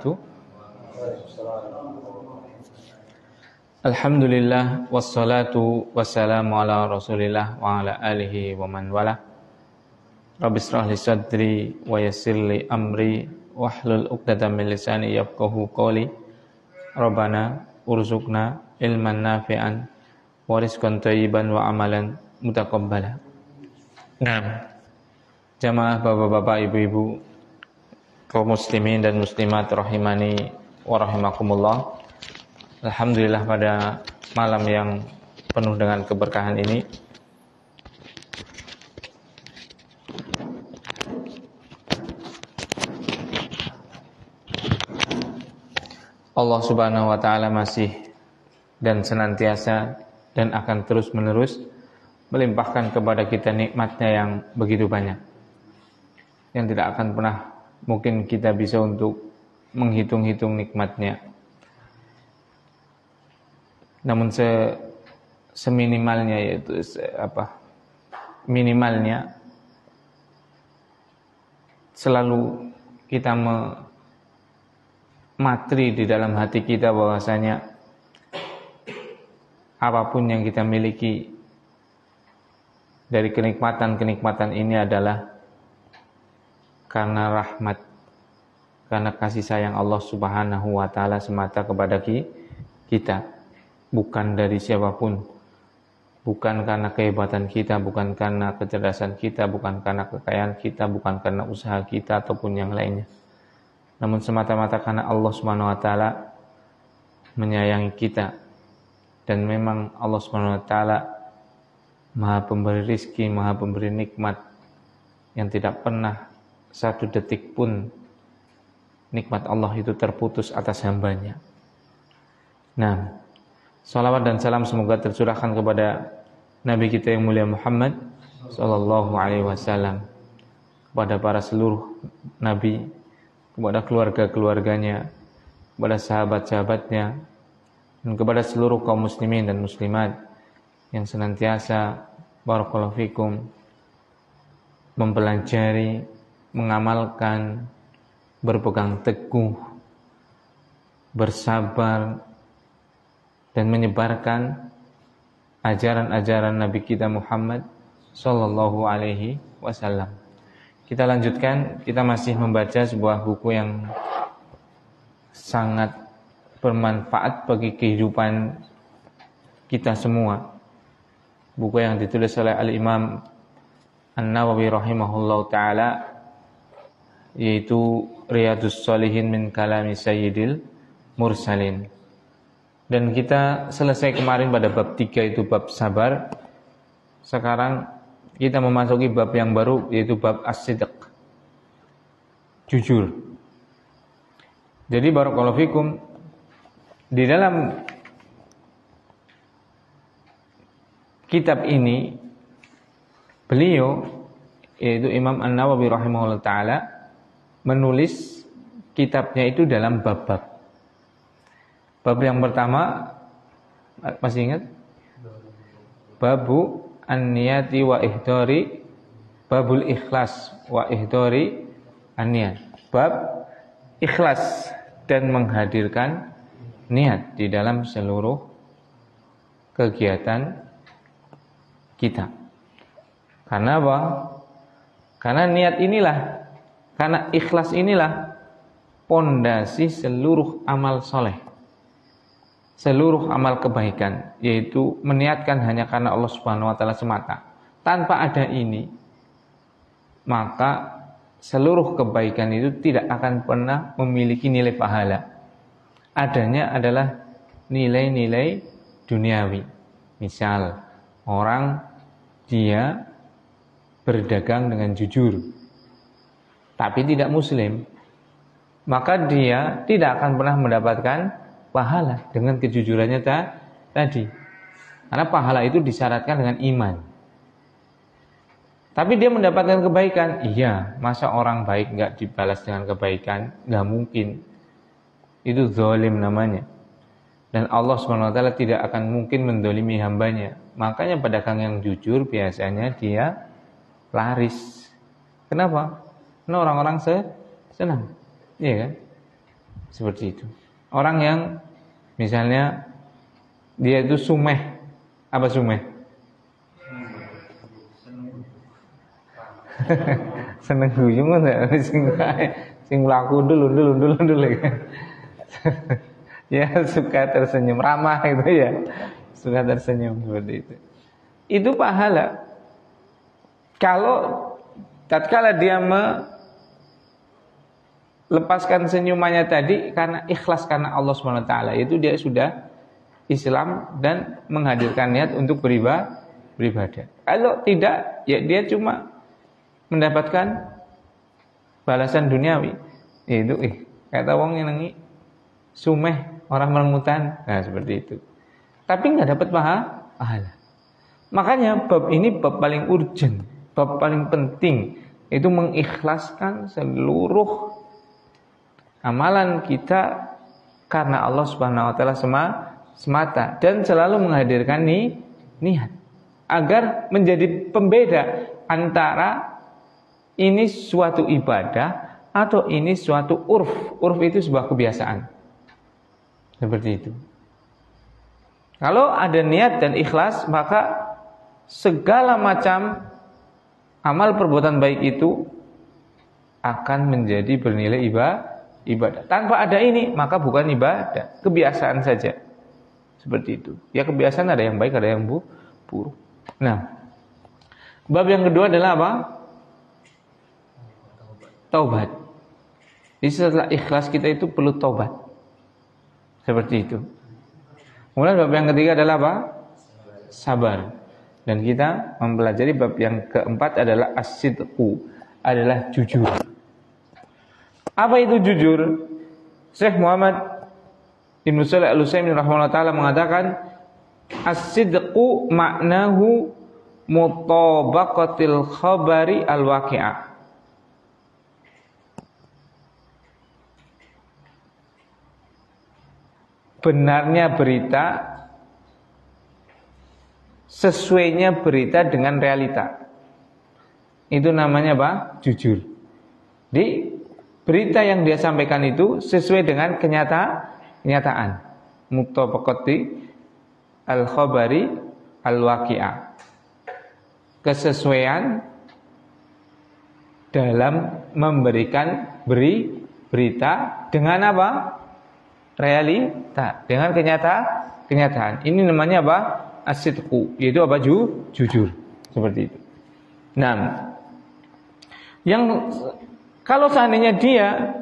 wabarakatuh. Alhamdulillah wassalatu wassalamu ala Rasulillah wa ala alihi wa man wala. Rabbi shrah li sadri wa yassir li amri wahlul 'uqdatam min lisani yafqahu qawli. Rabbana urzuqna ilman nafi'an wa rizqan thayyiban wa amalan mutaqabbala. Nah, jamaah bapak-bapak, ibu-ibu, kaum muslimin dan muslimat rahimani wa rahimakumullah. Alhamdulillah pada malam yang penuh dengan keberkahan ini Allah Subhanahu wa taala masih dan senantiasa dan akan terus-menerus melimpahkan kepada kita nikmatnya yang begitu banyak, yang tidak akan pernah mungkin kita bisa untuk menghitung-hitung nikmatnya. Namun seminimalnya, yaitu minimalnya selalu kita matri di dalam hati kita bahwasanya apapun yang kita miliki dari kenikmatan-kenikmatan ini adalah karena rahmat, karena kasih sayang Allah Subhanahu wa taala semata kepada kita. Bukan dari siapapun, bukan karena kehebatan kita, bukan karena kecerdasan kita, bukan karena kekayaan kita, bukan karena usaha kita ataupun yang lainnya. Namun semata-mata karena Allah Subhanahu wa taala menyayangi kita. Dan memang Allah Subhanahu wa taala Maha pemberi rizki, Maha pemberi nikmat, yang tidak pernah satu detik pun nikmat Allah itu terputus atas hambanya. Nah, salawat dan salam semoga tercurahkan kepada Nabi kita yang mulia Muhammad sallallahu alaihi wasallam, kepada para seluruh nabi, kepada keluarga-keluarganya, kepada sahabat-sahabatnya, dan kepada seluruh kaum muslimin dan muslimat yang senantiasa barakallahu fikum mempelajari, mengamalkan, berpegang teguh, bersabar, dan menyebarkan ajaran-ajaran Nabi kita Muhammad sallallahu alaihi wasallam. Kita lanjutkan, kita masih membaca sebuah buku yang sangat bermanfaat bagi kehidupan kita semua. Buku yang ditulis oleh Al-Imam An-Nawawi rahimahullahu taala, yaitu Riyadhus Shalihin min Kalami Sayyidil Mursalin. Dan kita selesai kemarin pada bab 3, itu bab sabar. Sekarang kita memasuki bab yang baru, yaitu bab as-sidq, jujur. Jadi barakallahu fikum, di dalam kitab ini beliau, yaitu Imam An-Nawawi rahimahullah ta'ala, menulis kitabnya itu dalam bab-bab. Bab yang pertama, masih ingat? Babu an-niyati wa ihdari, babul ikhlas wa ihdari an-niyat. Bab ikhlas dan menghadirkan niat di dalam seluruh kegiatan kita. Karena apa? Karena niat inilah, karena ikhlas inilah pondasi seluruh amal soleh, seluruh amal kebaikan, yaitu meniatkan hanya karena Allah Subhanahu wa taala semata. Tanpa ada ini, maka seluruh kebaikan itu tidak akan pernah memiliki nilai pahala. Adanya adalah nilai-nilai duniawi. Misal, orang dia berdagang dengan jujur, tapi tidak muslim, maka dia tidak akan pernah mendapatkan pahala dengan kejujurannya tadi. Karena pahala itu disyaratkan dengan iman. Tapi dia mendapatkan kebaikan. Iya, masa orang baik nggak dibalas dengan kebaikan? Nggak mungkin. Itu zalim namanya. Dan Allah SWT tidak akan mungkin mendolimi hambanya. Makanya pedagang yang jujur biasanya dia laris. Kenapa? Karena orang-orang senang. Iya kan? Seperti itu. Orang yang misalnya dia itu sumeh. Apa sumeh? Seneng guyu enggak sing mlaku dulu. Ya suka tersenyum, ramah itu ya. Suka tersenyum seperti itu. Itu pahala. Kalau tatkala dia melepaskan senyumannya tadi karena ikhlas karena Allah Subhanahu wa taala, itu dia sudah Islam dan menghadirkan niat untuk beribadah. Kalau tidak, ya dia cuma mendapatkan balasan duniawi. Itu kata wong nyenengi sumeh orang melengutan. Nah, seperti itu. Tapi enggak dapat pahala. Makanya bab ini bab paling urgent, bab paling penting, itu mengikhlaskan seluruh amalan kita karena Allah Subhanahu wa taala semata dan selalu menghadirkan niat agar menjadi pembeda antara ini suatu ibadah atau ini suatu urf. Urf itu sebuah kebiasaan. Seperti itu. Kalau ada niat dan ikhlas, maka segala macam amal perbuatan baik itu akan menjadi bernilai ibadah. Tanpa ada ini, maka bukan ibadah, kebiasaan saja. Seperti itu. Ya kebiasaan ada yang baik, ada yang buruk. Nah, bab yang kedua adalah apa? Taubat. Jadi setelah ikhlas kita itu perlu taubat. Seperti itu. Kemudian bab yang ketiga adalah apa? Sabar. Dan kita mempelajari bab yang keempat adalah as-sidqu, adalah jujur. Apa itu jujur? Syekh Muhammad Ibnu Shalih Al-Utsaimin rahimahullah taala mengatakan as-sidqu maknahu mutabaqatil khabari al-waqi'ah. Benarnya berita, sesuainya berita dengan realita. Itu namanya apa? Jujur. Di berita yang dia sampaikan itu sesuai dengan kenyataan. Mutabaqati al-khabari al-waqi'ah. Kesesuaian dalam memberikan berita dengan apa? Realita, dengan kenyataan. Ini namanya apa? As-sidqu, yaitu apa? Jujur. Seperti itu. Nah, yang kalau seandainya dia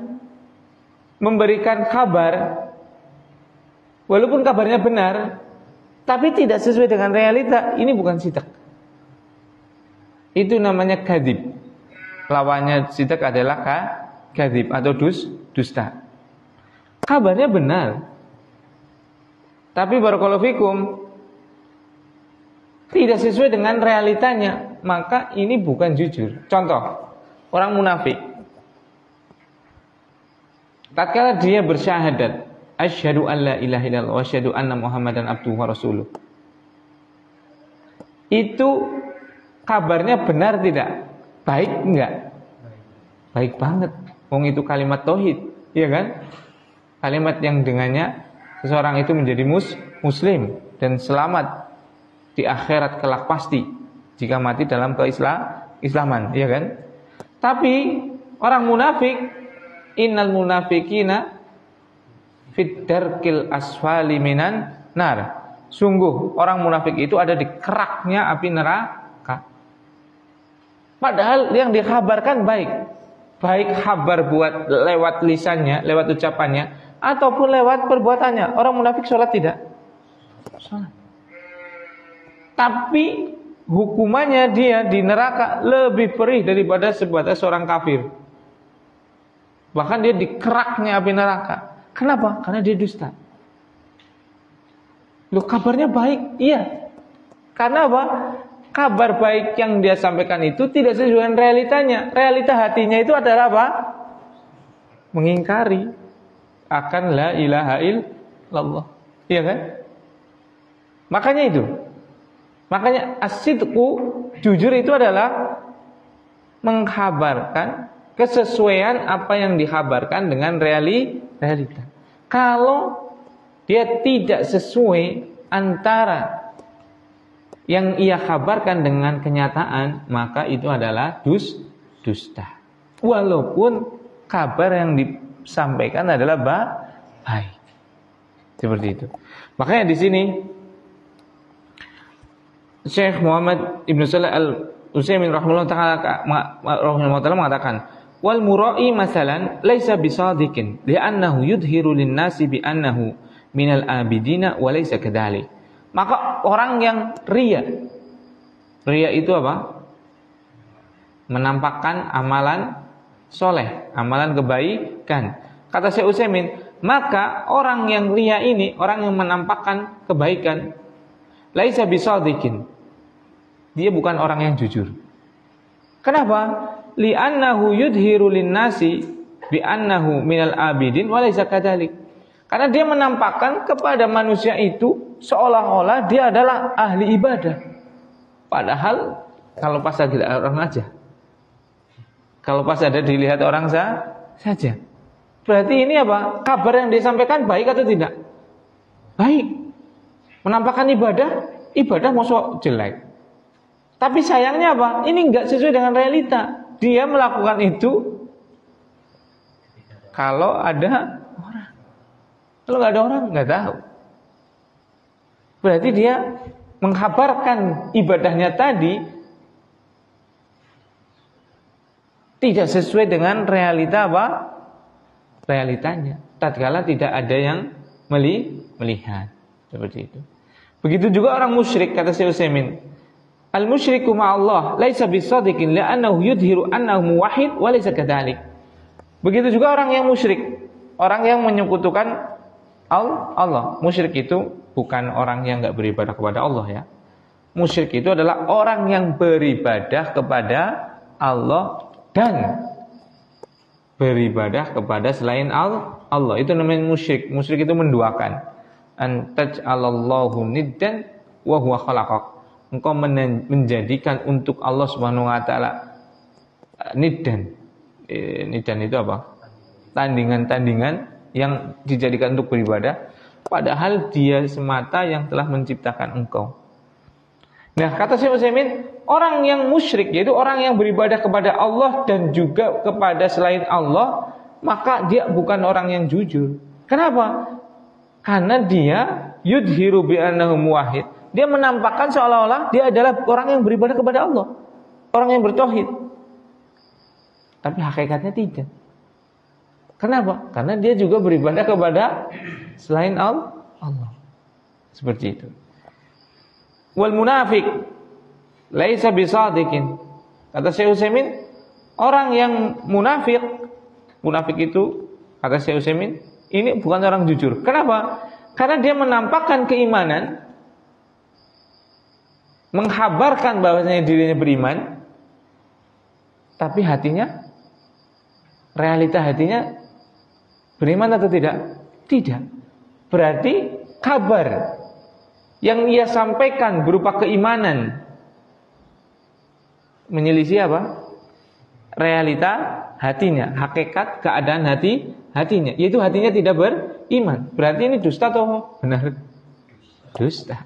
memberikan kabar, walaupun kabarnya benar, tapi tidak sesuai dengan realita, ini bukan sidq. Itu namanya kadzib. Lawannya sidq adalah kadzib atau dusta. Kabarnya benar, tapi barakallahu fikum tidak sesuai dengan realitanya, maka ini bukan jujur. Contoh, orang munafik. Tatkala dia bersyahadat, asyhadu an la ilaha illallah wa asyhadu anna Muhammadan abduhu wa rasuluh. Itu kabarnya benar tidak? Baik enggak? Baik banget. Wong itu kalimat tauhid, iya kan? Kalimat yang dengannya seseorang itu menjadi muslim dan selamat di akhirat kelak pasti jika mati dalam keislaman, iya kan? Tapi orang munafik, innal munafiqina fid darkil asfali minan nar. Sungguh orang munafik itu ada di keraknya api neraka. Padahal yang dikabarkan baik kabar buat lewat lisannya, lewat ucapannya, ataupun lewat perbuatannya. Orang munafik sholat tidak? Sholat. Tapi hukumannya dia di neraka lebih perih daripada sebatas seorang kafir. Bahkan dia dikeraknya api neraka. Kenapa? Karena dia dusta. Loh, kabarnya baik? Iya. Karena apa? Kabar baik yang dia sampaikan itu tidak sesuai dengan realitanya. Realita hatinya itu adalah apa? Mengingkari akan la ilaha illallah. Iya kan? Makanya as-sidqu, jujur itu adalah mengkhabarkan kesesuaian apa yang dikhabarkan dengan realita. Kalau dia tidak sesuai antara yang ia kabarkan dengan kenyataan, maka itu adalah dusta. Walaupun kabar yang disampaikan adalah baik. Seperti itu. Makanya di sini Syekh Muhammad Ibn Shalih Al-Utsaimin rahimahullah ta'ala mengatakan, wal mura'i masalan laisa bisadiqin li'annahu yudhiru lin-nasi bi annahu minal abidina wa laisa kadzalik. Maka orang yang ria itu apa? Menampakkan amalan soleh, amalan kebaikan. Kata Syekh Utsaimin, maka orang yang ria ini, orang yang menampakkan kebaikan, laisa bisadiqin, dia bukan orang yang jujur. Kenapa? Li'annahu yudhiru lin-nasi bi annahu minal abidin wa laisa kadzalik. Karena dia menampakkan kepada manusia itu seolah-olah dia adalah ahli ibadah. Padahal kalau pas lagi orang aja. Kalau pas ada dilihat orang saja. Berarti ini apa? Kabar yang disampaikan baik atau tidak? Baik. Menampakkan ibadah mosok jelek. Tapi sayangnya apa? Ini enggak sesuai dengan realita. Dia melakukan itu kalau ada orang. Kalau enggak ada orang, enggak tahu. Berarti dia mengkabarkan ibadahnya tadi tidak sesuai dengan realita apa? Realitanya. Tatkala tidak ada yang melihat. Seperti itu. Begitu juga orang musyrik, kata Syekh Utsaimin. Al-musyriku ma'allah laisa bisadiqin li'annahu yudhiru annahu muwahhid wa laisa kadzalik. Begitu juga orang yang musyrik, orang yang menyekutukan Allah. Musyrik itu bukan orang yang enggak beribadah kepada Allah ya. Musyrik itu adalah orang yang beribadah kepada Allah dan beribadah kepada selain Allah. Itu namanya musyrik. Musyrik itu menduakan. An taj'alallahu niddan wa huwa khalaqak. Engkau menjadikan untuk Allah Subhanahu wa taala niddan. Niddan itu apa? Tandingan-tandingan yang dijadikan untuk beribadah, padahal dia semata yang telah menciptakan engkau. Nah, kata Syekh Utsaimin, orang yang musyrik, yaitu orang yang beribadah kepada Allah dan juga kepada selain Allah, maka dia bukan orang yang jujur. Kenapa? Karena dia yudhiru bi annahu muwahhid. Dia menampakkan seolah-olah dia adalah orang yang beribadah kepada Allah, orang yang bertauhid. Tapi hakikatnya tidak. Kenapa? Karena dia juga beribadah kepada selain Allah. Seperti itu. Wal munafiq laisa bisadiqin. Kata Syekh Utsaimin, orang yang munafik itu, kata Syekh Utsaimin, ini bukan orang jujur. Kenapa? Karena dia menampakkan keimanan, menghabarkan bahwasanya dirinya beriman, tapi hatinya, realita hatinya beriman atau tidak? Tidak. Berarti kabar yang ia sampaikan berupa keimanan menyelisih apa? Realita hatinya, hakikat keadaan hatinya, yaitu hatinya tidak beriman. Berarti ini dusta atau benar? Dusta.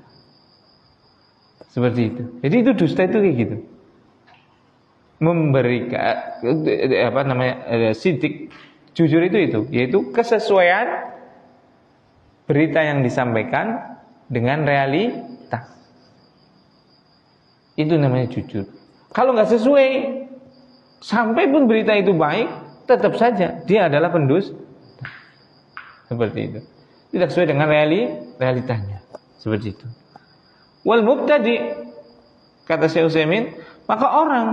Seperti itu. Jadi itu dusta itu kayak gitu. Memberikan sidik jujur itu, yaitu kesesuaian berita yang disampaikan dengan realita. Itu namanya jujur. Kalau nggak sesuai, sampai pun berita itu baik, tetap saja dia adalah pendusta. Seperti itu. Tidak sesuai dengan realitanya. Seperti itu. Wal mubtadi, kata Syekh Utsaimin, maka orang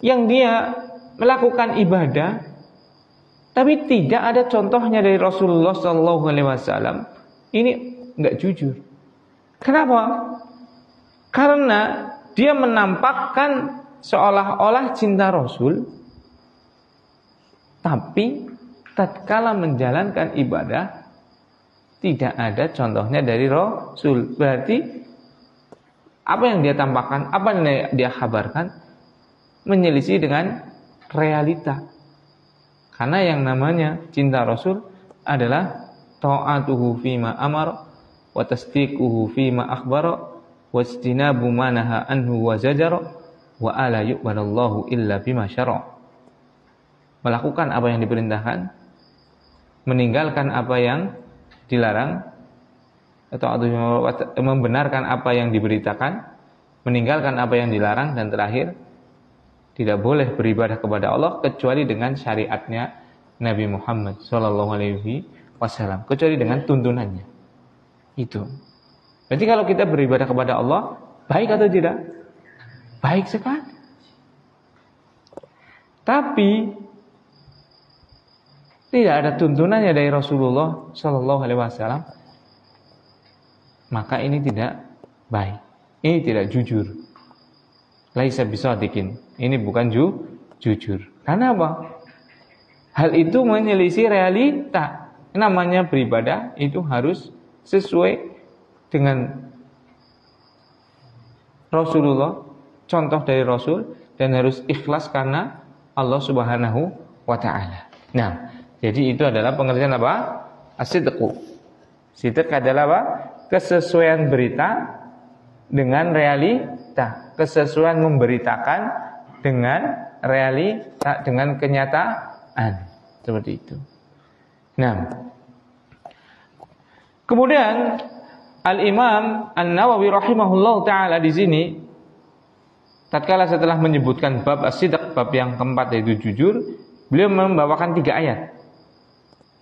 yang dia melakukan ibadah tapi tidak ada contohnya dari Rasulullah SAW, ini enggak jujur. Kenapa? Karena dia menampakkan seolah-olah cinta Rasul, tapi tatkala menjalankan ibadah tidak ada contohnya dari Rasul. Berarti apa yang dia tampakkan, apa yang dia kabarkan menyelisih dengan realita. Karena yang namanya cinta Rasul adalah ta'atuhu fima amara wa tasdiquhu fima akhbara wa ijtinabu ma naha anhu wa zajara wa ala yu'balallahu illa bima syara'. Melakukan apa yang diperintahkan, meninggalkan apa yang dilarang, atau membenarkan apa yang diberitakan, meninggalkan apa yang dilarang, dan terakhir tidak boleh beribadah kepada Allah kecuali dengan syariatnya Nabi Muhammad SAW, kecuali dengan tuntunannya. Itu. Berarti kalau kita beribadah kepada Allah, baik atau tidak? Baik sekali. Tapi tidak ada tuntunannya dari Rasulullah SAW, maka ini tidak baik. Ini tidak jujur. Laisa bisadiqin. Ini bukan jujur. Karena apa? Hal itu menyelisih realita. Namanya beribadah itu harus sesuai dengan Rasulullah, contoh dari Rasul, dan harus ikhlas karena Allah Subhanahu wa ta'ala. Nah, jadi itu adalah pengertian apa? As-sidqu. Sidq adalah apa? Kesesuaian berita dengan realita, kesesuaian memberitakan dengan realita, dengan kenyataan, seperti itu. Nah, kemudian Al-Imam An-Nawawi rahimahullah taala di sini, tatkala setelah menyebutkan bab as-sidq, bab yang keempat yaitu jujur, beliau membawakan 3 ayat.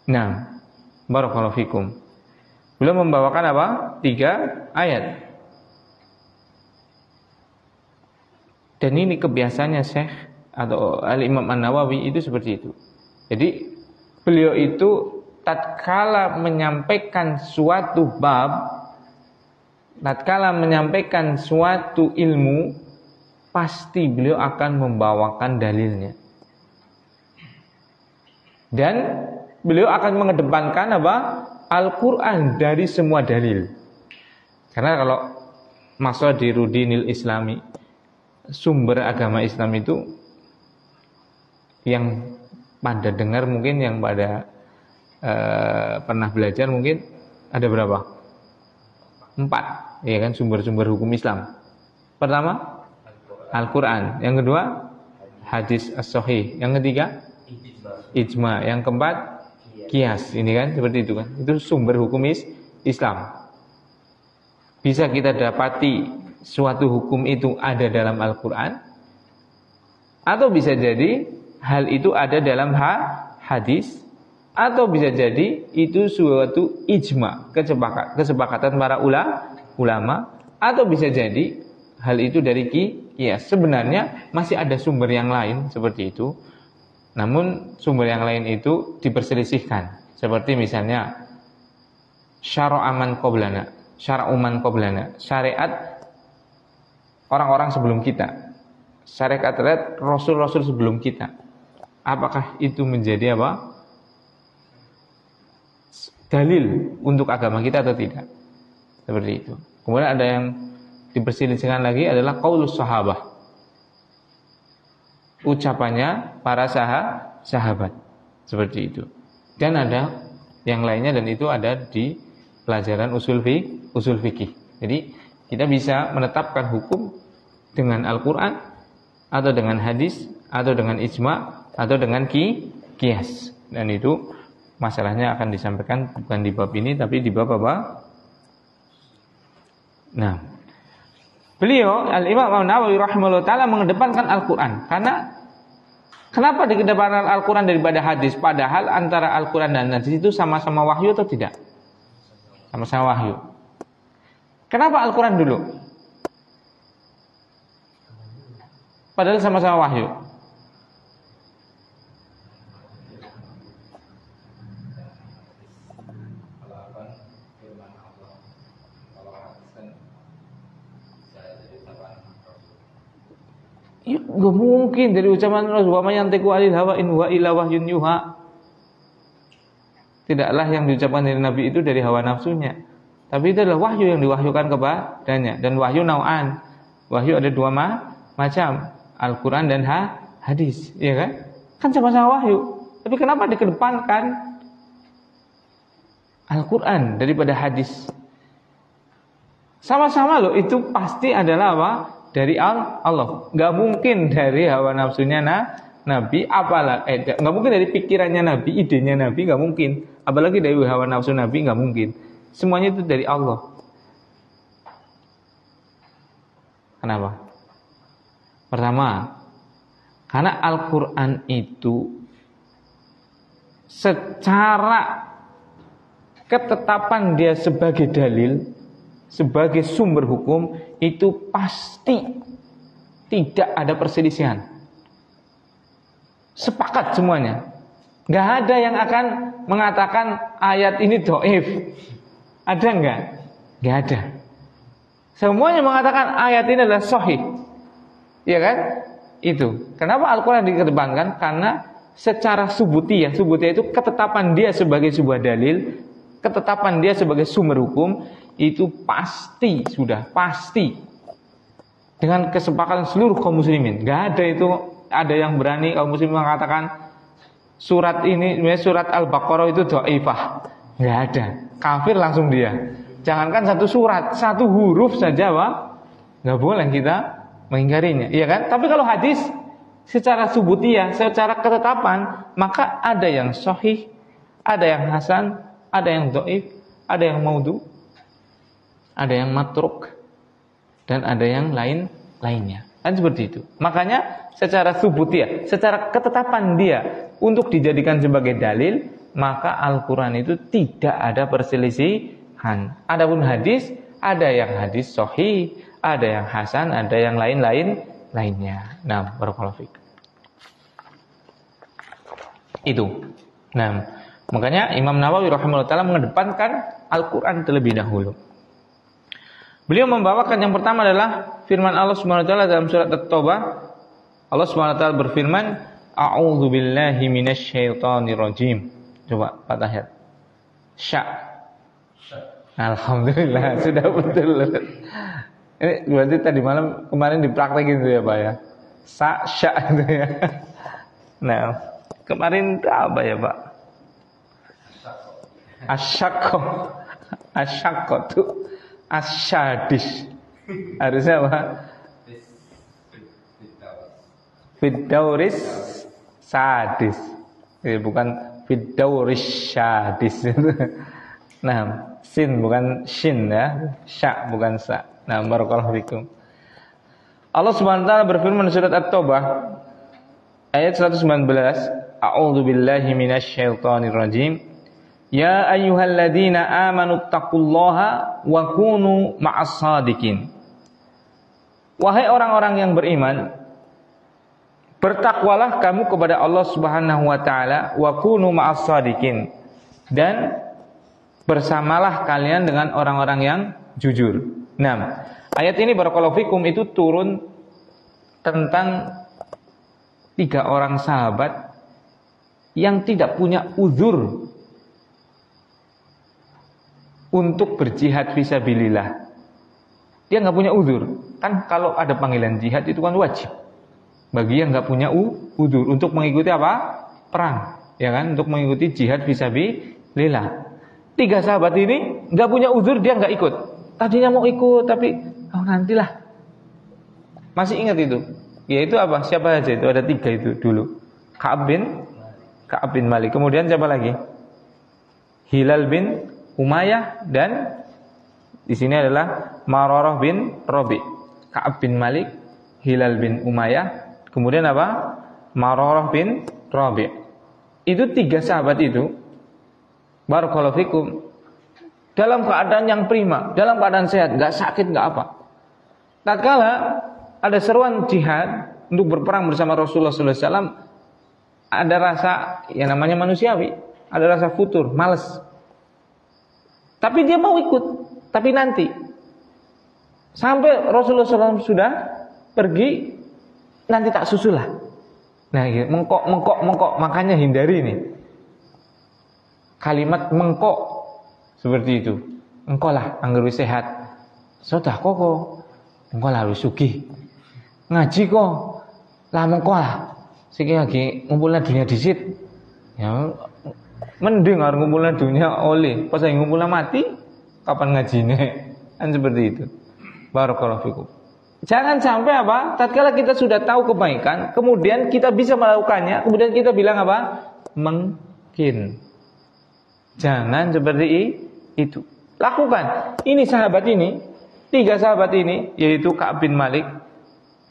Nah, barakallahu fikum. Beliau membawakan apa? 3 ayat. Dan ini kebiasaannya Syekh atau Al-Imam An-Nawawi itu seperti itu. Jadi beliau itu tatkala menyampaikan suatu bab, tatkala menyampaikan suatu ilmu, pasti beliau akan membawakan dalilnya. Dan beliau akan mengedepankan apa? Al-Quran dari semua dalil. Karena kalau Masadiruddinil Islami, sumber agama Islam itu, yang pada dengar mungkin, yang pada pernah belajar mungkin ada berapa? 4, ya kan, sumber-sumber hukum Islam. Pertama Al-Quran, yang kedua hadis as-sahih, yang ketiga ijma, yang keempat qiyas. Ini kan seperti itu kan. Itu sumber hukum Islam. Bisa kita dapati suatu hukum itu ada dalam Al-Quran, atau bisa jadi hal itu ada dalam hadis, atau bisa jadi itu suatu ijma, kesepakatan para ulama, atau bisa jadi hal itu dari qiyas. Sebenarnya masih ada sumber yang lain seperti itu, namun sumber yang lain itu diperselisihkan. Seperti misalnya syara'uman qablana, syariat orang-orang sebelum kita, syariat rasul-rasul sebelum kita. Apakah itu menjadi apa? Dalil untuk agama kita atau tidak? Seperti itu. Kemudian ada yang diperselisihkan lagi adalah qaulus sahabah, ucapannya para sahabat, seperti itu. Dan ada yang lainnya, dan itu ada di pelajaran usul fikih. Jadi kita bisa menetapkan hukum dengan Al-Quran, atau dengan hadis, atau dengan ijma, atau dengan qiyas. Dan itu masalahnya akan disampaikan bukan di bab ini, tapi di bab apa? Nah, beliau Al-Imam An-Nawawi rahimahullah ta'ala mengedepankan Al-Quran. Karena kenapa dikedepankan Al-Quran daripada hadis? Padahal antara Al-Quran dan hadis itu sama-sama wahyu atau tidak? Sama-sama wahyu. Kenapa Al-Quran dulu? Padahal sama-sama wahyu. Ya, gak mungkin dari ucapan Rasulullah yang teku alil hawa in wa ila wahyun yuha. Tidaklah yang diucapkan dari Nabi itu dari hawa nafsunya, tapi itu adalah wahyu yang diwahyukan kepadanya. Dan wahyu nau'an, wahyu ada 2 macam, Al-Quran dan hadis, ya kan? Kan sama-sama wahyu. Tapi kenapa dikedepankan Al-Quran daripada hadis? Sama-sama loh, itu pasti adalah apa? Dari Allah. Gak mungkin dari hawa nafsunya Nabi, gak mungkin dari pikirannya Nabi, idenya Nabi, gak mungkin. Apalagi dari hawa nafsu Nabi, gak mungkin. Semuanya itu dari Allah. Kenapa? Pertama, karena Al-Quran itu secara ketetapan dia sebagai dalil, sebagai sumber hukum, itu pasti tidak ada perselisihan. Sepakat semuanya. Gak ada yang akan mengatakan ayat ini dhaif. Ada enggak? Gak ada. Semuanya mengatakan ayat ini adalah sahih. Iya kan? Itu. Kenapa Al-Quran dikedepankan? Karena secara subutiyah itu ketetapan dia sebagai sebuah dalil, ketetapan dia sebagai sumber hukum, itu pasti, sudah pasti dengan kesepakatan seluruh kaum muslimin. Gak ada itu, ada yang berani kaum muslimin mengatakan surat ini, surat Al-Baqarah itu dhaifah. Gak ada, kafir langsung dia. Jangankan satu surat, satu huruf saja, Pak, gak boleh kita mengingkarinya, iya kan? Tapi kalau hadis secara subutiyah, secara ketetapan, maka ada yang sahih, ada yang hasan, ada yang dhaif, ada yang maudhu, ada yang matruk, dan ada yang lainnya. Kan seperti itu. Makanya secara subutiyah, secara ketetapan dia untuk dijadikan sebagai dalil, maka Al-Quran itu tidak ada perselisihan. Adapun hadis, ada yang hadis sahih, ada yang hasan, ada yang lainnya. Nah, barakallahu fiik. Itu. Nah, makanya Imam Nawawi rahimahullah taala mengedepankan Al-Quran terlebih dahulu. Beliau membawakan yang pertama adalah firman Allah Subhanahu wa taala dalam surat At-Taubah. Allah Subhanahu wa taala berfirman, "A'udzu billahi minasyaitonir rajim." Coba Fatihah. Alhamdulillah, sudah betul. Ini berarti tadi malam kemarin dipraktekin itu ya Pak ya. Sya itu ya. Nah, kemarin apa ya Pak? Asyakko itu asyadis. Harusnya apa? Fidauris sadis. Bukan fidauris sadis. Nah, sin bukan shin ya. Sya bukan sa. Nah, barakallahu fikum. Allah Subhanahu wa taala berfirman surat At-Taubah ayat 119, A'udzu billahi minasyaitonir rajim. Ya ayyuhalladzina amanu taqullaha wa kunu ma'as shadiqin. Wahai orang-orang yang beriman, bertakwalah kamu kepada Allah Subhanahu wa taala wa kunu ma'as shadiqin, dan bersamalah kalian dengan orang-orang yang jujur. Nah, ayat ini barakallahu fikum itu turun tentang 3 orang sahabat yang tidak punya uzur untuk berjihad fisabilillah. Dia nggak punya uzur. Kan kalau ada panggilan jihad itu kan wajib bagi yang nggak punya uzur untuk mengikuti apa? Perang, ya kan? Untuk mengikuti jihad fisabilillah. 3 sahabat ini nggak punya uzur, dia nggak ikut. Tadinya mau ikut tapi nantilah. Masih ingat itu? Yaitu apa? Siapa aja itu? Ada 3 itu dulu. Ka'ab bin Malik. Kemudian siapa lagi? Hilal bin Umayyah, dan di sini adalah Mararah bin Rabi'. Ka'ab bin Malik, Hilal bin Umayyah, kemudian apa? Mararah bin Rabi'. Itu 3 sahabat itu, barakallahu fikum, dalam keadaan yang prima, dalam keadaan sehat, enggak sakit, enggak apa. Tatkala ada seruan jihad untuk berperang bersama Rasulullah SAW, ada rasa yang namanya manusiawi, ada rasa futur, malas. Tapi dia mau ikut, tapi nanti sampai Rasulullah SAW sudah pergi, nanti tak susul lah. Nah, gitu. mengkok, makanya hindari nih kalimat mengkok seperti itu. Engkau lah anggar wis sehat, sedekah kok, engkau lah wis sugih, ngaji kok, lah mengkau lah siki lagi ngumpulna dunia disit. Ya mending harus ngumpulnya dunia oleh pas ngumpulnya mati kapan ngajine kan seperti itu. Barakallahu fikum. Jangan sampai apa? Tatkala kita sudah tahu kebaikan, kemudian kita bisa melakukannya, kemudian kita bilang apa? Mungkin. Jangan seperti itu. Lakukan. Ini sahabat ini, 3 sahabat ini, yaitu Ka'ab bin Malik,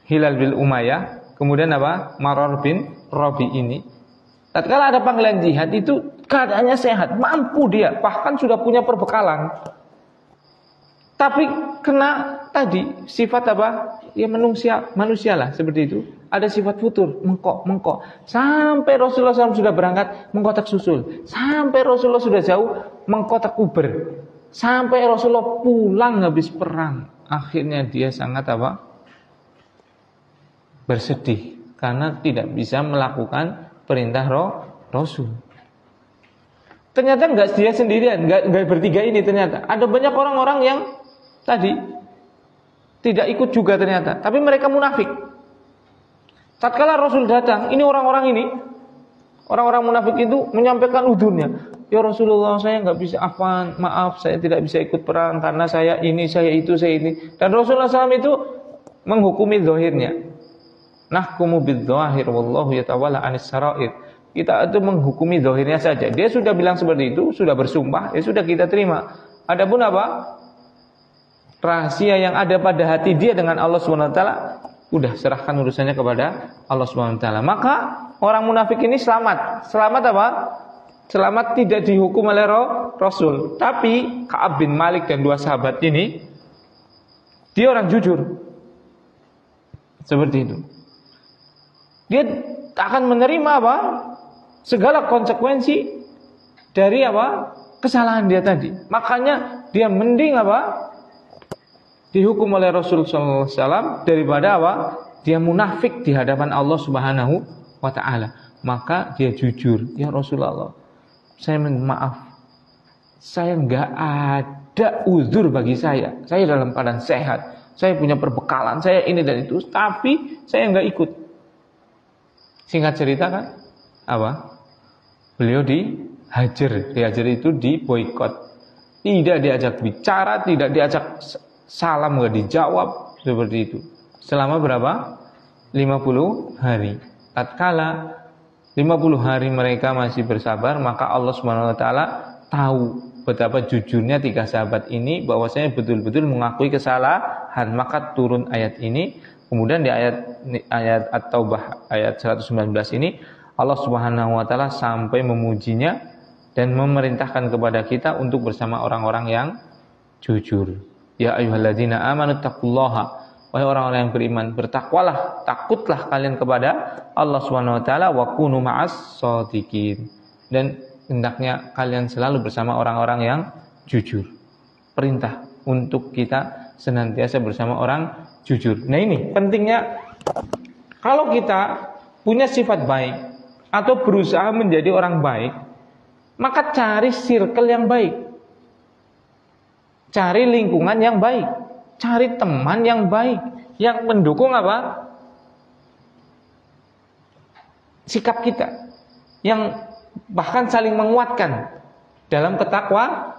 Hilal bin Umayyah, kemudian apa? Marar bin Rabi ini. Tatkala ada panggilan jihad itu keadaannya sehat, mampu dia, bahkan sudah punya perbekalan. Tapi kena tadi sifat apa? Ya manusia lah seperti itu. Ada sifat futur, mengkok. Sampai Rasulullah SAW sudah berangkat, mengkotak susul. Sampai Rasulullah sudah jauh, mengkotak uber. Sampai Rasulullah pulang habis perang, akhirnya dia sangat apa? Bersedih karena tidak bisa melakukan perintah Rasul. Ternyata enggak dia sendirian, enggak bertiga ini ternyata. Ada banyak orang-orang yang tadi tidak ikut juga ternyata, tapi mereka munafik. Tatkala Rasul datang, ini orang-orang munafik itu menyampaikan udurnya. Ya Rasulullah, saya enggak bisa maaf, saya tidak bisa ikut perang karena saya ini, saya itu, saya ini. Dan Rasulullah SAW itu menghukumi zahirnya. Nahkumu bidz-dzahir wallahu yatawalla 'anis sarair. Kita itu menghukumi zahirnya saja. Dia sudah bilang seperti itu, sudah bersumpah, ya sudah kita terima. Adapun apa? Rahasia yang ada pada hati dia dengan Allah SWT, udah serahkan urusannya kepada Allah SWT. Maka orang munafik ini selamat. Selamat apa? Selamat tidak dihukum oleh Rasul. Tapi Ka'ab bin Malik dan 2 sahabat ini, dia orang jujur. Seperti itu. Dia akan menerima apa? Segala konsekuensi dari apa? Kesalahan dia tadi. Makanya dia mending apa? Dihukum oleh Rasul sallallahu alaihi wasallam daripada apa? Dia munafik di hadapan Allah Subhanahu wa taala. Maka dia jujur, ya Rasulullah, saya maaf. Saya enggak ada uzur bagi saya. Saya dalam keadaan sehat. Saya punya perbekalan, saya ini dan itu, tapi saya enggak ikut. Singkat cerita kan? Apa? Beliau dihajar. Dihajar itu diboikot. Tidak diajak bicara, tidak diajak salam, enggak dijawab, seperti itu. Selama berapa? 50 hari. Tatkala 50 hari mereka masih bersabar, maka Allah Subhanahu wa taala tahu betapa jujurnya 3 sahabat ini, bahwasanya betul-betul mengakui kesalahan. Maka turun ayat ini. Kemudian di ayat At-Taubah ayat 119 ini Allah Subhanahu wa taala sampai memujinya dan memerintahkan kepada kita untuk bersama orang-orang yang jujur. Ya ayyuhalladzina amanu taqullaha, wahai orang-orang yang beriman, bertakwalah, takutlah kalian kepada Allah Subhanahu wa taala, wa kunu ma'as shadiqin, dan hendaknya kalian selalu bersama orang-orang yang jujur. Perintah untuk kita senantiasa bersama orang jujur. Nah ini pentingnya, kalau kita punya sifat baik atau berusaha menjadi orang baik, maka cari circle yang baik, cari lingkungan yang baik, cari teman yang baik, yang mendukung apa? Sikap kita, yang bahkan saling menguatkan dalam ketakwaan.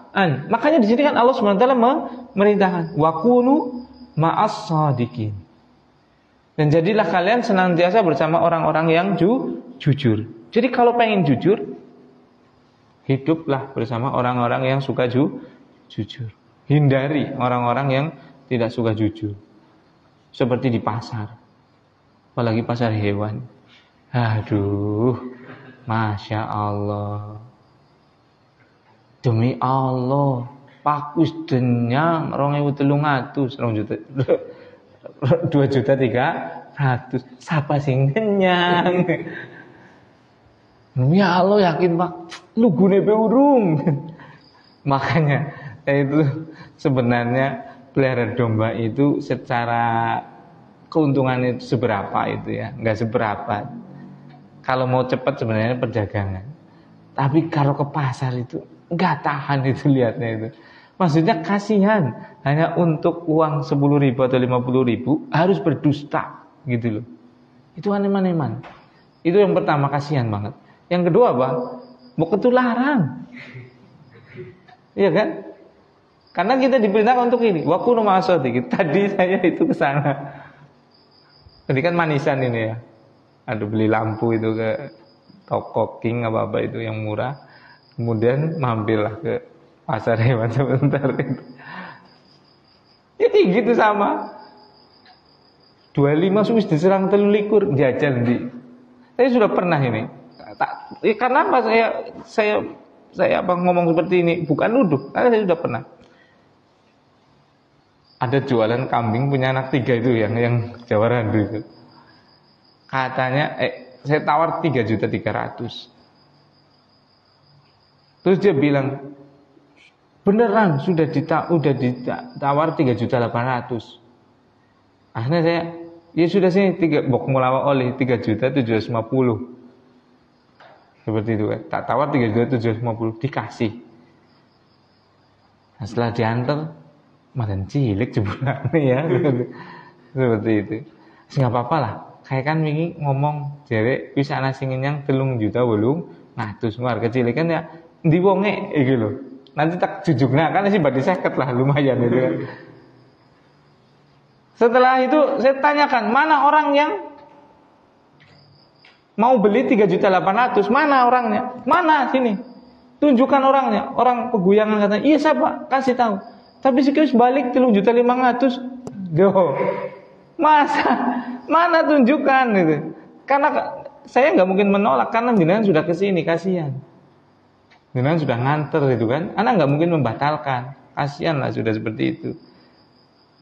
Makanya di sini kan Allah SWT memerintahkan wa kunu ma'as shadiqin. Dan jadilah kalian senantiasa bersama orang-orang yang jujur. Jadi kalau pengen jujur, hiduplah bersama orang-orang yang suka jujur. Hindari orang-orang yang tidak suka jujur. Seperti di pasar. Apalagi pasar hewan. Aduh, Masya Allah. Demi Allah, pakus denyang 2.300, 2.300. Siapa sing kenyang? Ya Allah, yakin Pak, lu gune urung. Makanya itu sebenarnya pelihara domba itu secara keuntungan itu seberapa itu ya, enggak seberapa. Kalau mau cepat sebenarnya perdagangan. Tapi kalau ke pasar itu enggak tahan itu, lihatnya itu. Maksudnya kasihan, hanya untuk uang 10.000 atau 50.000 harus berdusta gitu loh. Itu eman-eman. Itu yang pertama, kasihan banget. Yang kedua apa? Mau ketularan. Iya kan? Karena kita diperintahkan untuk ini. Wa kunu ma'as-shadiqin. Tadi saya itu ke sana. Tadi kan manisan ini ya. Aduh, beli lampu itu ke toko King apa-apa itu yang murah. Kemudian mampirlah ke pasar hewan sebentar itu. Jadi gitu sama. 25 suwis diserang 23 jajal di. Saya sudah pernah ini. Karena apa saya ngomong seperti ini bukan nuduh, karena saya sudah pernah. Ada jualan kambing punya anak 3 itu yang Jawa Randu itu. Katanya saya tawar 3.300.000. Terus dia bilang, beneran sudah ditawar 3.800.000. Akhirnya saya, ya sudah sini 3 bok mulawa oleh 3.750.000. Seperti itu kan. Tak tawar 3.750.000 dikasih. Nah, setelah diantar madan cilik jebulane ya. Seperti itu. Enggak apa-apa lah. Kayak kan wingi ngomong jere wis ana sing nyang 3.800.000 warga cilik kan ya ndi wonge iki lho. Nanti tak jujugna kan sih badi 50 lah lumayan itu kan. Setelah itu saya tanyakan, mana orang yang mau beli 3.800.000? Mana orangnya? Mana sini? Tunjukkan orangnya. Orang peguyangan katanya, iya siapa? Kasih tahu. Tapi sekali balik 3.500.000. Doh. Masa? Mana tunjukkan gitu. Karena saya nggak mungkin menolak karena jenengan sudah kesini, kasihan. Jenengan sudah nganter gitu kan. Anak nggak mungkin membatalkan. Kasihan lah sudah seperti itu.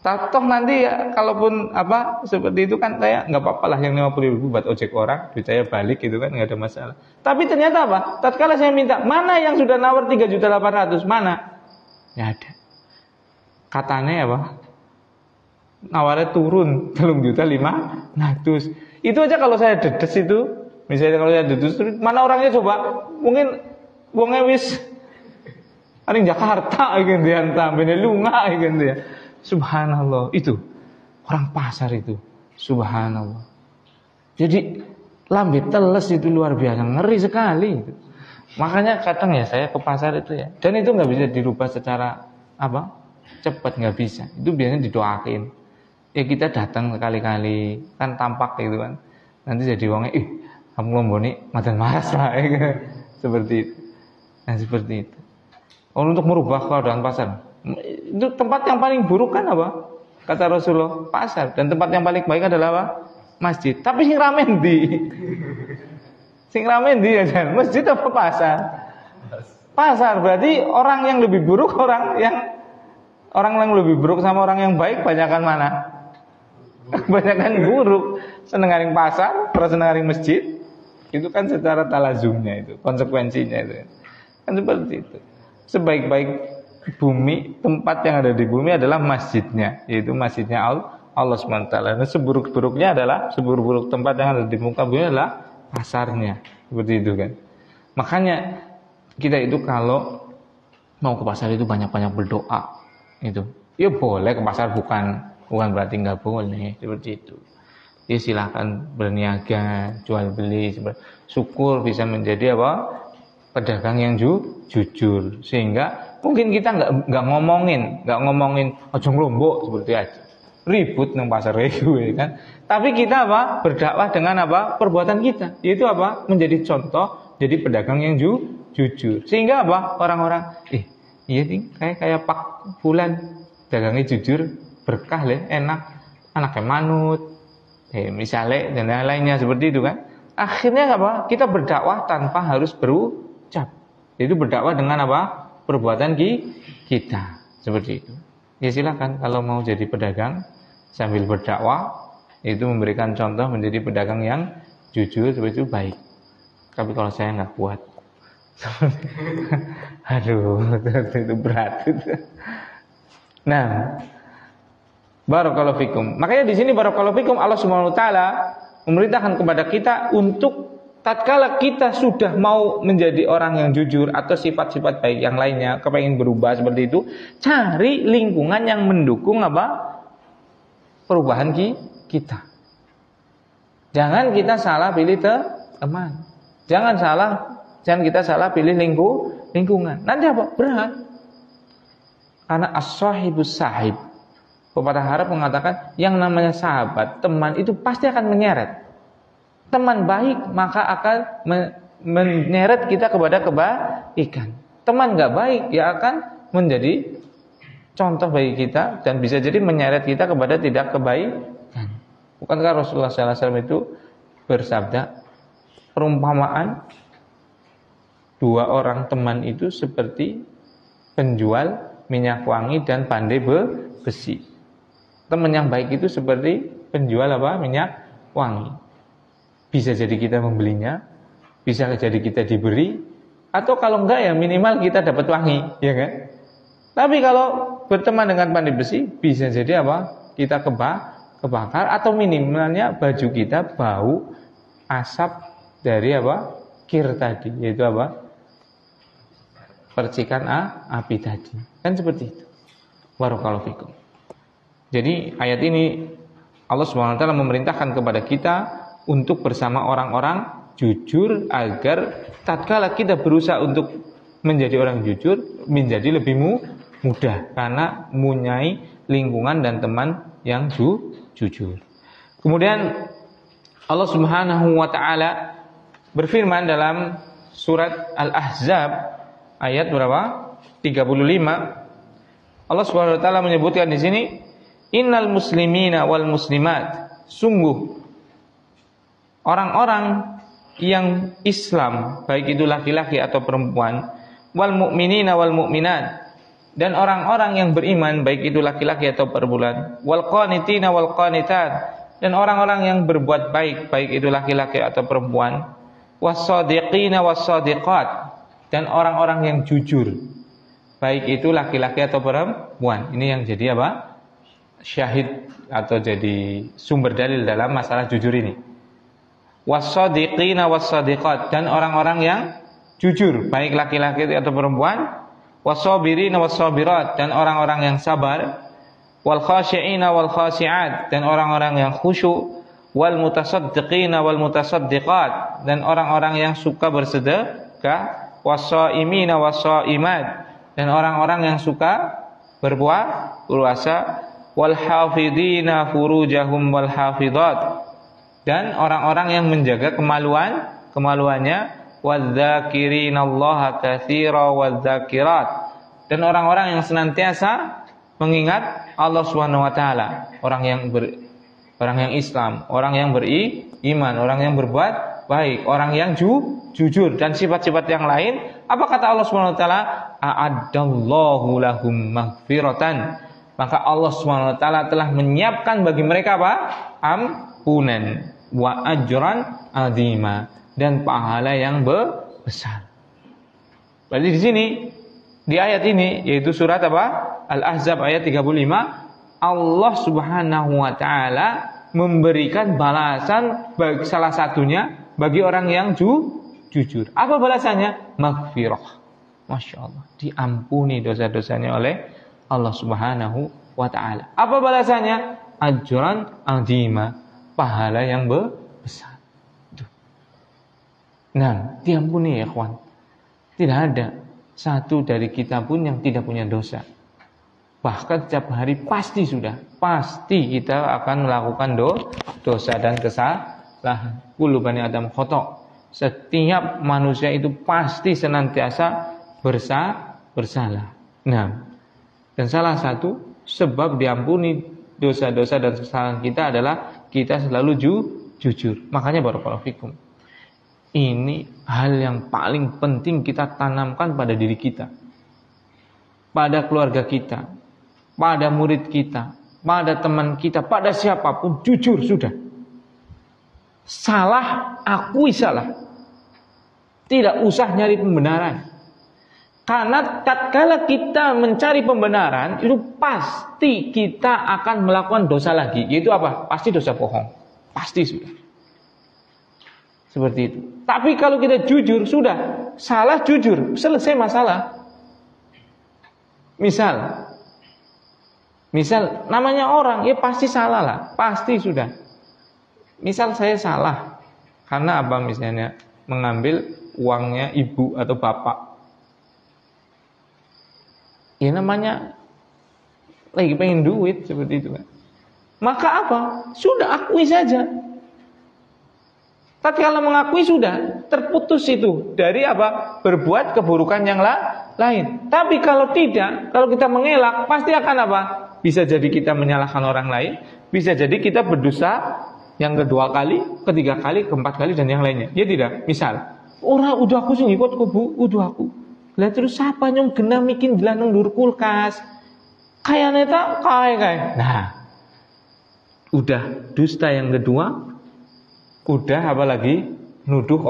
Toh nanti ya, kalaupun apa seperti itu kan saya nggak apa-apa lah yang 50.000 buat ojek orang, duit saya balik gitu kan nggak ada masalah. Tapi ternyata apa? Tatkala saya minta mana yang sudah nawar 3.800.000 mana? Nggak ada. Katanya apa? Nawarnya turun 3.500.000. Itu aja kalau saya dedes itu, misalnya kalau saya dedes mana orangnya coba? Mungkin wongnya wis paling Jakarta gitu ya, tampene lunga gitu ya. Subhanallah, itu orang pasar itu. Subhanallah. Jadi lambe teles itu luar biasa, ngeri sekali itu. Makanya kadang ya saya ke pasar itu ya. Dan itu nggak bisa dirubah secara apa? Cepat nggak bisa. Itu biasanya didoain. Ya kita datang sekali-kali kan tampak gitu kan. Nanti jadi wongnya, kamu lomboni madan maras lah ya. Seperti itu. Nah seperti itu. Untuk merubah keadaan pasar. Itu tempat yang paling buruk kan apa? Kata Rasulullah, pasar. Dan tempat yang paling baik adalah apa? Masjid. Tapi sing rame ndi? Sing rame ndi ya kan? Masjid apa pasar? Pasar. Berarti orang yang lebih buruk orang yang lebih buruk sama orang yang baik banyakan mana? Banyakan buruk. Senengaring pasar, terus senengaring masjid. Itu kan secara talazumnya itu, konsekuensinya itu. Kan seperti itu. Sebaik-baik bumi, tempat yang ada di bumi adalah masjidnya, yaitu masjidnya Allah SWT. Dan seburuk-buruknya adalah, seburuk-buruk tempat yang ada di muka bumi adalah pasarnya. Seperti itu kan. Makanya kita itu kalau mau ke pasar itu banyak-banyak berdoa. Itu. Ya boleh ke pasar, bukan berarti nggak boleh. Seperti itu. Ya silahkan berniaga, jual beli, syukur bisa menjadi apa? Pedagang yang jujur, sehingga mungkin kita nggak ngomongin ojo nglombok seperti aja ribut nang pasar itu kan. Tapi kita apa? Berdakwah dengan apa? Perbuatan kita, yaitu apa? Menjadi contoh, jadi pedagang yang jujur, sehingga apa? Orang-orang iya nih kayak Pak Fulan dagangnya jujur, berkah leh, enak, anaknya manut, misalnya dan lain-lainnya seperti itu kan. Akhirnya apa? Kita berdakwah tanpa harus berucap. Itu berdakwah dengan apa? Perbuatan kita. Seperti itu. Ya silakan kalau mau jadi pedagang sambil berdakwah, itu memberikan contoh menjadi pedagang yang jujur, seperti itu baik. Tapi kalau saya nggak kuat, aduh, itu berat. Nah, barakallahu fikum. Makanya di sini barakallahu fikum Allah Subhanahu wa taala memerintahkan kepada kita untuk tatkala kita sudah mau menjadi orang yang jujur atau sifat-sifat baik yang lainnya, kepengen berubah seperti itu, cari lingkungan yang mendukung apa? Perubahan kita. Jangan kita salah pilih teman. Jangan kita salah pilih lingkungan. Nanti apa? Berat. Karena as-sahibus sahib. Pepatah Arab mengatakan yang namanya sahabat, teman itu pasti akan menyeret. Teman baik maka akan menyeret kita kepada kebaikan. Teman nggak baik ya akan menjadi contoh bagi kita dan bisa jadi menyeret kita kepada tidak kebaikan. Bukankah Rasulullah SAW itu bersabda, perumpamaan dua orang teman itu seperti penjual minyak wangi dan pandai besi. Teman yang baik itu seperti penjual minyak wangi. Bisa jadi kita membelinya, bisa jadi kita diberi, atau kalau enggak ya minimal kita dapat wangi, ya kan? Tapi kalau berteman dengan pandai besi, bisa jadi kita kebakar, atau minimalnya baju kita bau asap dari kir tadi, yaitu percikan api tadi. Kan seperti itu. Barakallahu fikum. Jadi ayat ini Allah Subhanahu wa taala memerintahkan kepada kita untuk bersama orang-orang jujur agar tatkala kita berusaha untuk menjadi orang jujur menjadi lebih mudah karena mempunyai lingkungan dan teman yang jujur. Kemudian Allah Subhanahu wa taala berfirman dalam surat Al-Ahzab ayat berapa? 35. Allah Subhanahu wa taala menyebutkan di sini, innal muslimina wal muslimat, sungguh orang-orang yang Islam, baik itu laki-laki atau perempuan, wal mu'minina wal mu'minat, dan orang-orang yang beriman, baik itu laki-laki atau perempuan, wal qanitina wal qanitat, dan orang-orang yang berbuat baik, baik itu laki-laki atau perempuan, was-shadiqina was-shadiqat, dan orang-orang yang jujur, baik itu laki-laki atau perempuan. Ini yang jadi syahid atau jadi sumber dalil dalam masalah jujur ini. Was-shadiqina was-shadiqat, dan orang-orang yang jujur, baik laki-laki atau perempuan, was-sabirina was-sabirat, dan orang-orang yang sabar, wal khashi'ina wal khashi'at, dan orang-orang yang khusyuk, wal mutasaddiqina wal mutasaddiqat, dan orang-orang yang suka bersedekah, was-shaimina was-shaimat, dan orang-orang yang suka berpuasa, wal hafidina furujahum wal hafidat, dan orang-orang yang menjaga kemaluannya, wadzakirinallaha katsira wadzakirat, dan orang-orang yang senantiasa mengingat Allah Subhanahu wa taala, orang yang Islam, orang yang beriman, orang yang berbuat baik, orang yang jujur, dan sifat-sifat yang lain. Apa kata Allah Subhanahu wa taala? A'addallahu lahum maghfiratan, maka Allah Subhanahu wa taala telah menyiapkan bagi mereka ampunan, wa ajran azima, dan pahala yang besar. Berarti di sini di ayat ini, yaitu surat Al-Ahzab ayat 35, Allah Subhanahu wa taala memberikan balasan bagi salah satunya bagi orang yang jujur. Apa balasannya? Maghfirah. Masya Allah, diampuni dosa-dosanya oleh Allah Subhanahu wa taala. Apa balasannya? Ajran azima, pahala yang besar. Nah, diampuni ya kawan. Tidak ada satu dari kita pun yang tidak punya dosa. Bahkan setiap hari pasti kita akan melakukan dosa dan kesalahan. Kullu bani Adam khata'. Setiap manusia itu pasti senantiasa bersalah. Nah, dan salah satu sebab diampuni dosa-dosa dan kesalahan kita adalah kita selalu jujur. Makanya barakallahu fikum, ini hal yang paling penting kita tanamkan pada diri kita, pada keluarga kita, pada murid kita, pada teman kita, pada siapapun. Jujur sudah. Salah, akui salah. Tidak usah nyari pembenaran. Karena tatkala kita mencari pembenaran, itu pasti kita akan melakukan dosa lagi. Yaitu apa? Pasti dosa bohong. Pasti sudah. Seperti itu. Tapi kalau kita jujur, sudah. Salah jujur, selesai masalah. Misal namanya orang, ya pasti salah lah. Pasti sudah. Misal saya salah. Karena apa misalnya? mengambil uangnya ibu atau bapak. Ya namanya lagi pengen duit seperti itu kan. Maka apa? Sudah akui saja. Tapi kalau mengakui sudah terputus itu dari apa? Berbuat keburukan yang lain. Tapi kalau tidak, kalau kita mengelak, pasti akan apa? Bisa jadi kita menyalahkan orang lain, bisa jadi kita berdosa yang kedua kali, ketiga kali, keempat kali dan yang lainnya. Ya tidak. Misal, orang udah aku sing ikut kubu, udah aku. Lah terus siapa nyong genah mikin dilanung dur kulkas? Kayane tak kae. Nah, udah dusta yang kedua. Udah apalagi nuduh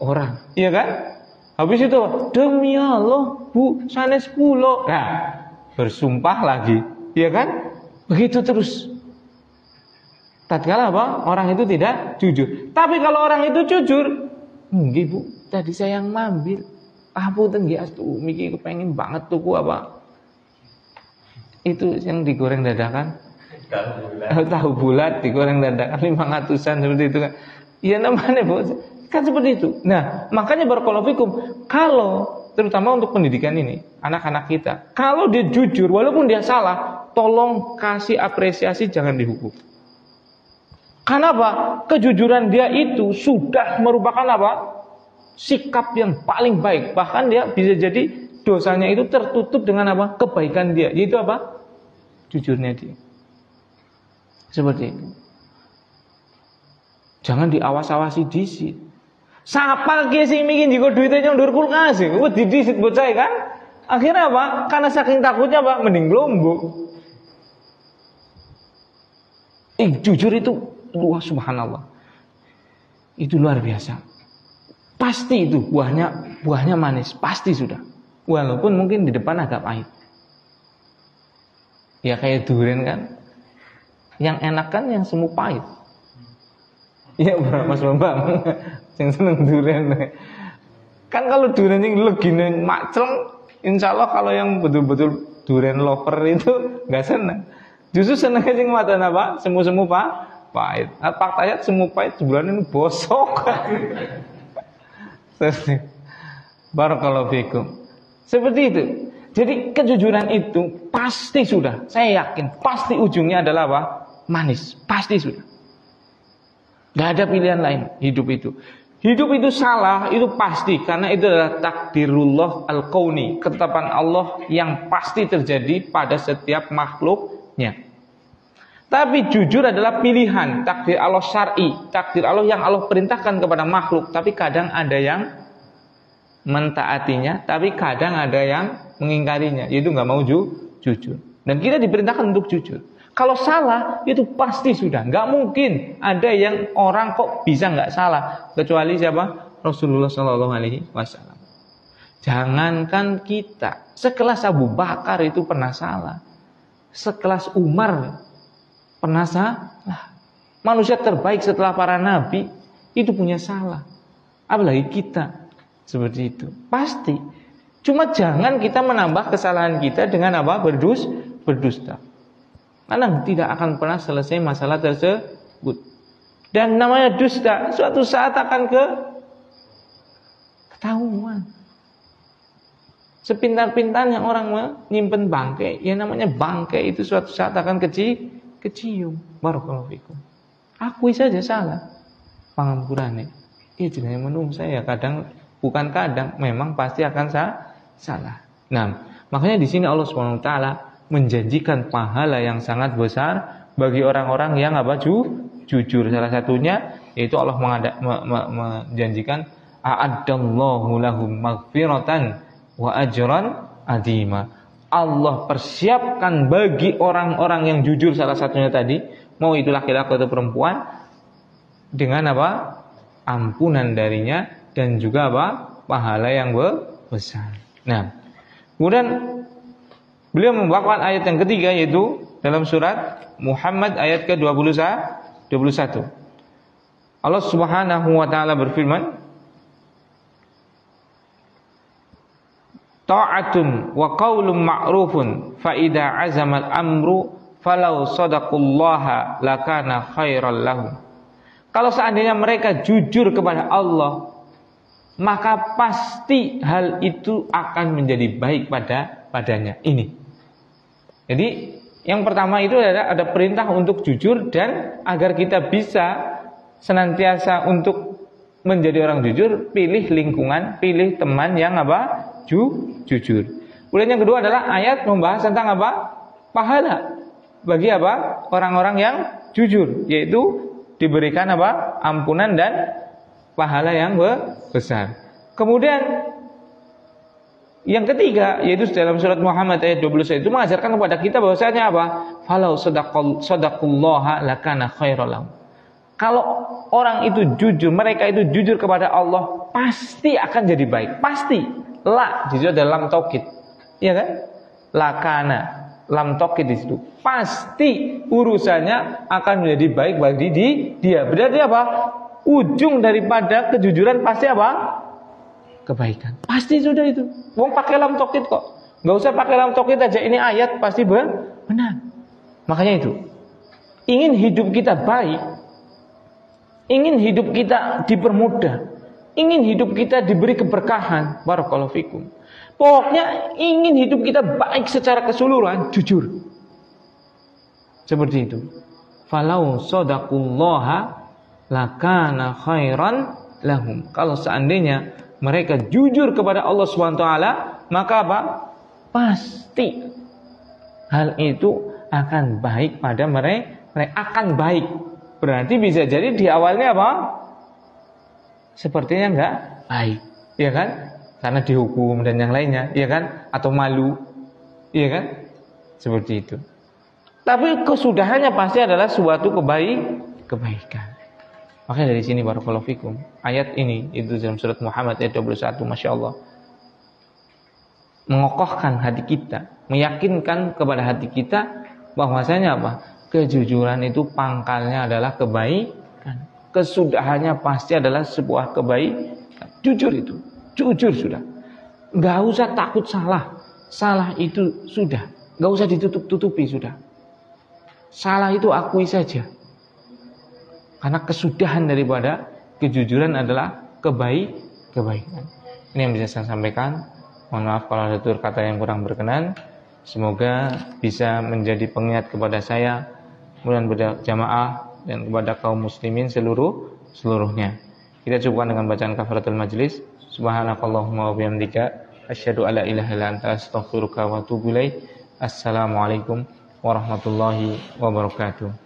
orang, iya kan? Habis itu demi Allah bu sanes 10. Nah, bersumpah lagi, iya kan? Begitu terus. Tatkala apa? Orang itu tidak jujur. Tapi kalau orang itu jujur, nggih bu, tadi saya yang ngambil. Punten nggih astu miki kepengin banget tuku apa? Itu yang digoreng dadakan. Tahu bulat digoreng dadakan 500-an seperti itu kan. Iya namanya bu, kan seperti itu. Nah makanya barakallahu fikum, kalau terutama untuk pendidikan ini anak-anak kita, kalau dia jujur walaupun dia salah, tolong kasih apresiasi, jangan dihukum. Karena apa? Kejujuran dia itu sudah merupakan apa? Sikap yang paling baik. Bahkan dia bisa jadi dosanya itu tertutup dengan apa? Kebaikan dia. Yaitu apa? Jujurnya dia. Seperti itu. Jangan diawas-awasi disit. Sapal ki sing mikir jiko duitnya nyondur kulkas, wis didisit bocah kan? Akhirnya apa? Karena saking takutnya apa? Mending lombok. Jujur itu luar subhanallah. Itu luar biasa. Pasti itu buahnya manis, pasti sudah. Walaupun mungkin di depan agak pahit. Ya kayak durian kan? Yang enak kan yang semu pahit. Iya Mas Bambang, yang seneng durian. Kan kalau durian yang legine macem, insya Allah kalau yang betul-betul durian lover itu nggak seneng. Justru senengnya sing mata apa? Semu-semu pahit. Faktanya semu pahit sebulan ini bosok. Barakallahu fikum. Seperti itu. Jadi kejujuran itu pasti sudah, saya yakin pasti ujungnya adalah apa? Manis, pasti sudah. Gak ada pilihan lain hidup itu. Hidup itu salah, itu pasti. Karena itu adalah takdirullah al-kauni, ketetapan Allah yang pasti terjadi pada setiap makhluknya. Tapi jujur adalah pilihan. Takdir Allah syar'i, takdir Allah yang Allah perintahkan kepada makhluk. Tapi kadang ada yang mentaatinya, tapi kadang ada yang mengingkarinya. Yaitu gak mau jujur. Dan kita diperintahkan untuk jujur. Kalau salah itu pasti sudah, nggak mungkin ada yang orang kok bisa nggak salah kecuali siapa? Rasulullah Shallallahu Alaihi Wasallam. Jangankan kita, sekelas Abu Bakar itu pernah salah, sekelas Umar pernah salah. Manusia terbaik setelah para nabi itu punya salah, apalagi kita seperti itu pasti. Cuma jangan kita menambah kesalahan kita dengan apa? Berdusta. Karena tidak akan pernah selesai masalah tersebut. Dan namanya dusta suatu saat akan ketahuan. Sepintar-pintarnya orang menyimpan bangkai, ya namanya bangkai itu suatu saat akan kecium. Barakallahu fikum. Akui saja salah. Pangampurane. Itu yang menurut saya bukan kadang, memang pasti akan salah. Nah, makanya di sini Allah Subhanahu wa taala menjanjikan pahala yang sangat besar bagi orang-orang yang jujur. Salah satunya yaitu Allah menjanjikan a'addallahu lahum maghfiratan wa ajran azima. Allah persiapkan bagi orang-orang yang jujur, salah satunya tadi, mau itu laki-laki atau perempuan, dengan apa? Ampunan darinya dan juga apa? Pahala yang besar. Nah, kemudian beliau membawakan ayat yang ketiga yaitu dalam surat Muhammad ayat ke-21. Allah Subhanahu wa taala berfirman, ta'atun wa qaulun ma'rufun fa idza 'azama al-amru falau sadaqallaha lakana khairal lahum. Kalau seandainya mereka jujur kepada Allah maka pasti hal itu akan menjadi baik padanya. Ini. Jadi yang pertama itu adalah ada perintah untuk jujur, dan agar kita bisa senantiasa untuk menjadi orang jujur, pilih lingkungan, pilih teman yang jujur. Kemudian yang kedua adalah ayat membahas tentang pahala bagi orang-orang yang jujur, yaitu diberikan ampunan dan pahala yang besar. Kemudian yang ketiga, yaitu dalam surat Muhammad ayat 21 itu mengajarkan kepada kita bahwasanya falau sadaqallaha lakana khairal lahum. Kalau orang itu jujur, mereka itu jujur kepada Allah, pasti akan jadi baik. Pasti. La di situ dalam taukid. Iya kan? Lakana, lam taukid di situ. Pasti urusannya akan menjadi baik bagi dia. Berarti ujung daripada kejujuran pasti kebaikan. Pasti sudah itu. Wong pakai lam taukid kok. Enggak usah pakai lam taukid aja, ini ayat pasti benar. Makanya itu. Ingin hidup kita baik, ingin hidup kita dipermudah, ingin hidup kita diberi keberkahan, barakallahu fikum. Pokoknya ingin hidup kita baik secara keseluruhan, jujur. Seperti itu. Falau shadaqullaha lakana khairan lahum. Kalau seandainya mereka jujur kepada Allah SWT, maka pasti hal itu akan baik pada mereka. Akan baik. Berarti bisa jadi di awalnya sepertinya enggak baik, ya kan? Karena dihukum dan yang lainnya, ya kan? Atau malu, ya kan? Seperti itu. Tapi kesudahannya pasti adalah suatu kebaikan. Makanya dari sini barakallahu fikum, ayat ini itu dalam surat Muhammad ayat 21, Masya Allah, mengokohkan hati kita, meyakinkan kepada hati kita bahwasanya kejujuran itu pangkalnya adalah kebaikan. Kesudahannya pasti adalah sebuah kebaikan. Jujur itu, jujur sudah. Gak usah takut salah. Salah itu sudah, gak usah ditutup-tutupi sudah. Salah itu akui saja. Karena kesudahan daripada kejujuran adalah kebaikan. Ini yang bisa saya sampaikan. Mohon maaf kalau ada tutur kata yang kurang berkenan. Semoga bisa menjadi pengingat kepada saya, kemudian berjamaah dan kepada kaum muslimin seluruhnya. Kita cukupkan dengan bacaan kafaratul majlis. Subhanakallahumma wa bihamdika asyhadu alla ilaha illa anta astaghfiruka wa atubu ilaik. Assalamualaikum warahmatullahi wabarakatuh.